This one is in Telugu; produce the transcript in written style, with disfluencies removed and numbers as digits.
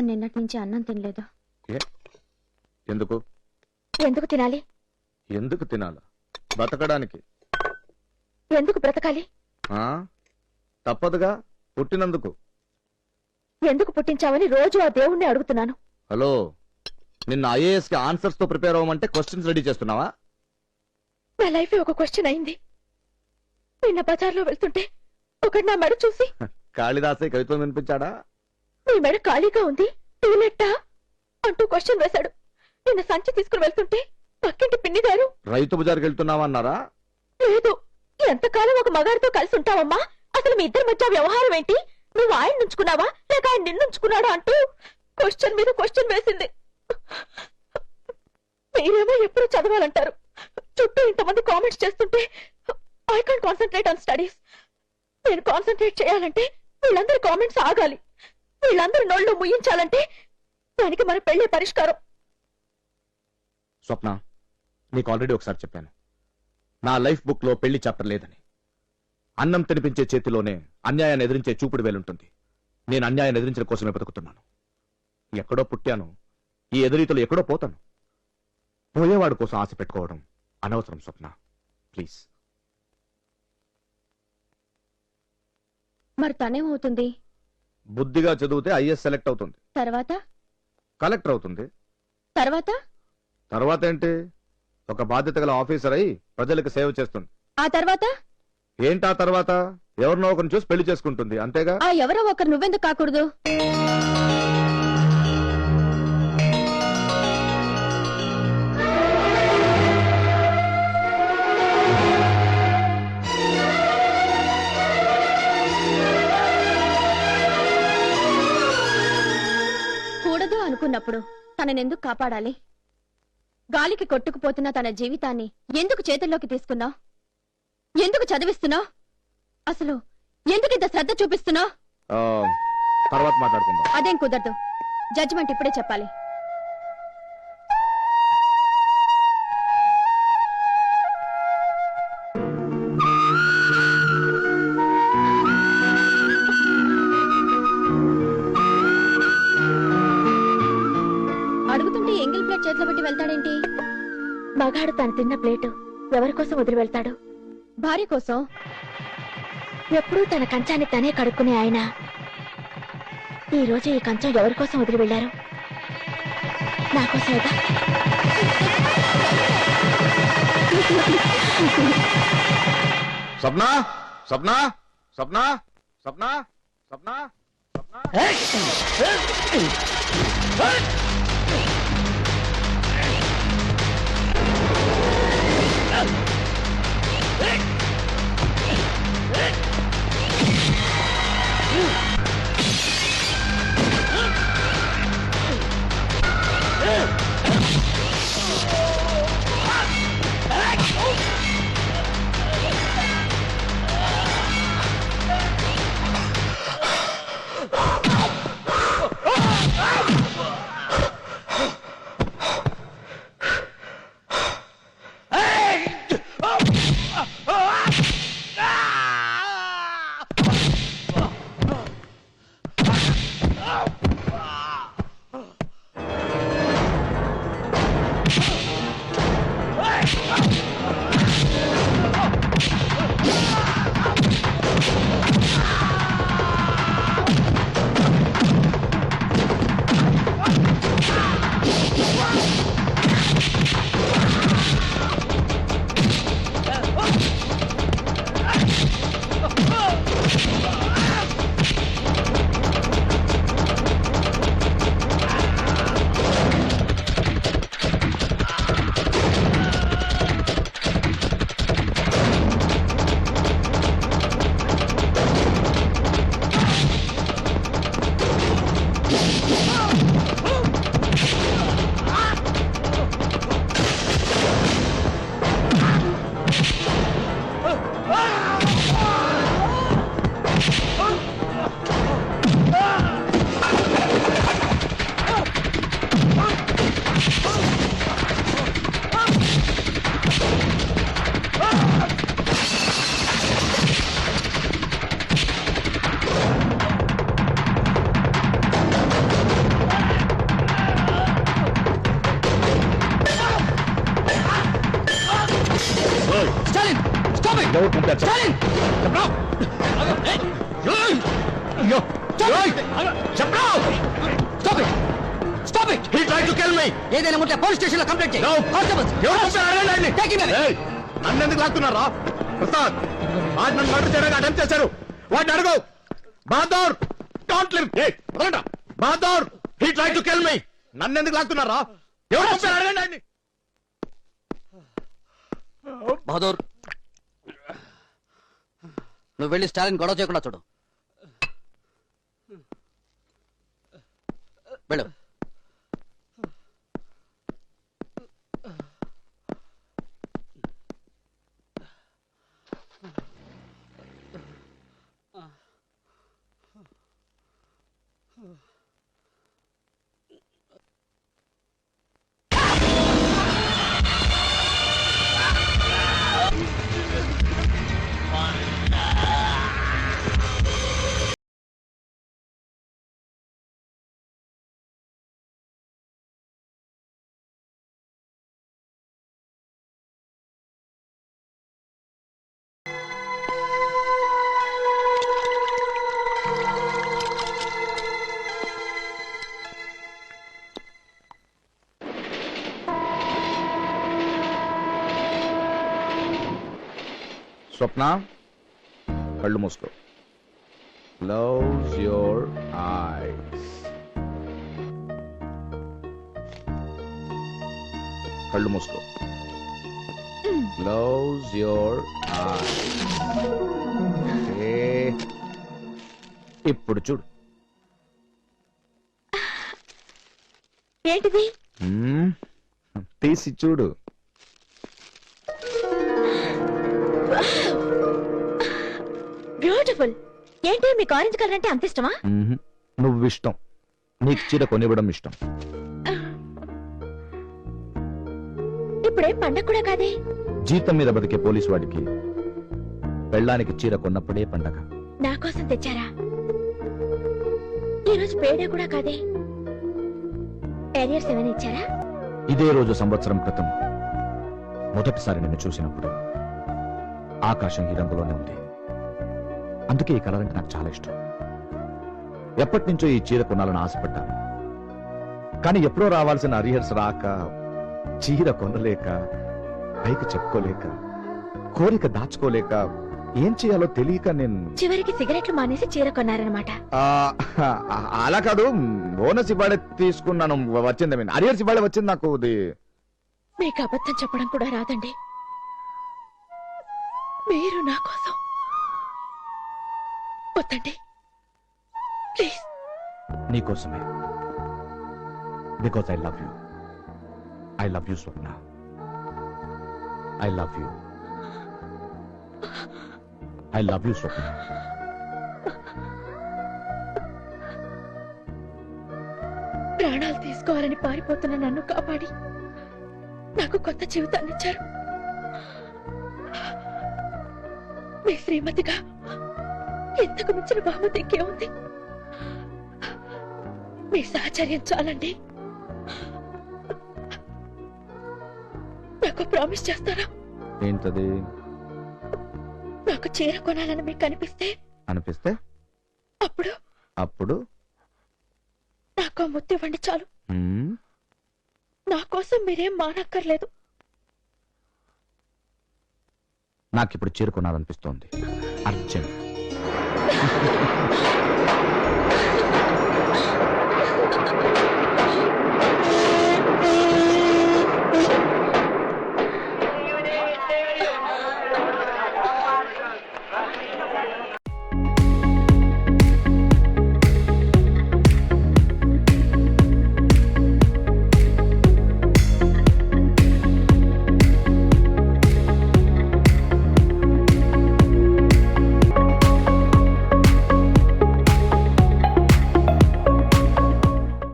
కానీ నిన్నటి నుంచి అన్నం తినలేదు. ఎందుకు? ఎందుకు తినాలి? ఎందుకు తినాలి? బతకడానికి. ఎందుకు బ్రతకాలి? తప్పదుగా, పుట్టినందుకు. ఎందుకు పుట్టించావని రోజు ఆ దేవుణ్ణి అడుగుతున్నాను. హలో, నిన్న ఐఏఎస్ కి ఆన్సర్స్ తో ప్రిపేర్ అవ్వమంటే క్వశ్చన్స్ రెడీ చేస్తున్నావా? నా లైఫ్ ఒక క్వశ్చన్ అయింది. నిన్న బజార్లో వెళ్తుంటే ఒకడు నా మెడ చూసి కాళిదాసే కవిత్వం వినిపించాడా? నీ మెడ ఖాళీగా ఉంది, టూలెట్టా అంటూ క్వశ్చన్ వేశాడు. నిన్న సంచి తీసుకుని వెళ్తుంటే పక్కింటి పిన్ని గారు రైతు బజార్కి వెళ్తున్నావా అన్నారా? లేదు, ఎంతకాలం ఒక మగారితో కలిసి ఉంటావమ్మా, అసలు మీ ఇద్దరి మధ్య వ్యవహారం ఏంటి, నువ్వు ఆయన నుంచుకున్నావా లేక ఆయన నిన్నుంచుకున్నాడా అంటూ క్వశ్చన్ మీద క్వశ్చన్ వేసింది. మీరేమో ఎప్పుడు చదవాలంటారు, చుట్టూ ఇంతమంది కామెంట్స్ చేస్తుంటే I can't concentrate on studies. నేను కాన్సన్ట్రేట్ చేయాలంటే వీళ్ళందరి కామెంట్స్ ఆగాలి, వీళ్ళందరి నోళ్ళు ముయించాలంటే దానికి మన పెళ్లి పరిష్కారం. స్వప్న, నీకు ఆల్రెడీ ఒకసారి చెప్పాను, నా లైఫ్ బుక్ లో పెళ్లి చాప్టర్ లేదని. అన్నం తినిపించే చేతిలోనే అన్యాయాన్ని ఎదిరించే చూపుడు వేలుంటుంది. నేను అన్యాయాన్ని ఎదిరించడం కోసమే బతుకుతున్నాను. ఎక్కడో పుట్టాను, ఈ ఎదురీతలు ఎక్కడో పోతాను. పోయేవాడు కోసం ఆశ పెట్టుకోవడం అనవసరం స్వప్న, ప్లీజ్. మరి తనేమవుతుంది? బుద్ధిగా చదివితే ఐఏఎస్ సెలెక్ట్ అవుతుంది. తర్వాత కలెక్టర్ అవుతుంది. తర్వాత తర్వాత ఏంటి? ఒక బాధ్యత గల ఆఫీసర్ అయి ప్రజలకు సేవ చేస్తుంది. ఆ తర్వాత ఏంటా తర్వాత? ఎవరినో ఒకరిని చూసి పెళ్లి చేసుకుంటుంది, అంతేగా? ఆ ఎవరో ఒకరు నువ్వెందుకు కాకూడదు? కూడదు అనుకున్నప్పుడు తననెందుకు కాపాడాలి? గాలికి కొట్టుకుపోతున్న తన జీవితాన్ని ఎందుకు చేతుల్లోకి తీసుకున్నావు? ఎందుకు చదివిస్తున్నావు? అసలు ఎందుకు ఇంత శ్రద్ధ చూపిస్తున్నావు? తర్వాత మాట్లాడుకుందాం. అదేం కుదరదు, జడ్జిమెంట్ ఇప్పుడే చెప్పాలి. అడుగుతుంటే ఎంగిల్ ప్లేట్ చేతిలో పెట్టి వెళ్తాడేంటి? మగాడు తను తిన్న ప్లేటు ఎవరి కోసం వదిలి వెళ్తాడు? భార్య కోసం. ఎప్పుడూ తన కంచాన్ని తనే కడుక్కునే ఆయన ఈ రోజు ఈ కంచం ఎవరి కోసం వదిలి వెళ్లారు? నా కోసమేగా. స్వప్న, స్వప్న, స్వప్న, స్వప్న, స్వప్న, స్వప్న. ఎవరు పంపారు చెప్పరా? ఏదైనా ఉంటే పోలీస్ స్టేషన్ లో కంప్లైంట్ చేయి. నన్ను ఎందుకు లాక్కున్నారా? ప్రసాద్ వాడు నన్ను మర్డర్ చేయడానికి అటెంప్ట్ చేశారు. వాడిని అడుగు. Bahadur don't live. Bahadur he try to kill me. నన్ను ఎందుకు లాక్కున్నారా? ఎవరు పంపారు అడగండి ఆయన్ని. బహదూర్, నువ్వు వెళ్ళి స్టాలిన్ గొడవ చేయకుండా చూడు. వెళ్ళు. స్వప్న కళ్ళు మూసుకో. Close your eyes. కళ్ళు మూసుకో. Close your eyes. ఇప్పుడు చూడు. ఏంటిది? తీసి చూడు. బ్యూటిఫుల్. ఏంటి మీకు ఆరెంజ్ కలర్ అంటే అంత ఇష్టమా? నువ్వు ఇష్టం. నీకు చీర కొనివ్వడం ఇష్టం. ఇప్పుడేం పండగ కూడా కాదే. జీతం మీద బతికే పోలీసు వాడికి పెళ్ళానికి చీర కొన్నప్పుడే పండగ. నా కోసం తెచ్చారా? ఈరోజు పేడే కూడా కాదే. ఏరియర్స్ ఏమైనా ఇచ్చారా? ఇదే రోజు సంవత్సరం క్రితం మొదటిసారి నిన్ను చూసినప్పుడు ఆకాశం ఈ రంగులోనే ఉంది. అందుకే ఈ కలర్ అంటే నాకు చాలా ఇష్టం. ఎప్పటి నుంచో ఈ చీర కొనాలని ఆశపడ్డాను. కానీ ఎప్పుడో రావాల్సిన అరియర్స్ రాక, చీర కొనలేక, పైకి చెప్పుకోలేక, కోరిక దాచుకోలేక, ఏం చేయాలో తెలియక నేను చివరికి సిగరెట్లు మానేసి చీర కొన్నారనమాట. అలా కాదు, బోనస్ ఇవాళ తీసుకున్నాను. వచ్చింది అరియర్స్ ఇవాళ వచ్చింది నాకు. మీకు అబద్ధం చెప్పడం కూడా రాదండి. మీరు నా కోసం వద్దండి ప్లీజ్. నీకోసమే. Because I love you. I love you Swapna. I love you. I love you Swapna. ప్రాణాలు తీసుకోవాలని పారిపోతున్న నన్ను కాపాడి నాకు కొత్త జీవితాన్ని ఇచ్చారు. మీ శ్రీమతిగా ఇంతకు మించిన బహుమతి ఇంకేముంది? మీ సహచర్యం చాలండి. నాకు ప్రామిస్ చేస్తారా? ఏంటది? నాకు చీర కొనాలని మీకు అనిపిస్తే అప్పుడు నాకు ఆ ముద్దు ఇవ్వండి చాలు. నా కోసం మీరేం మానక్కర్లేదు. నాకిప్పుడు చీర కొనాలనిపిస్తోంది. అర్జెంట్.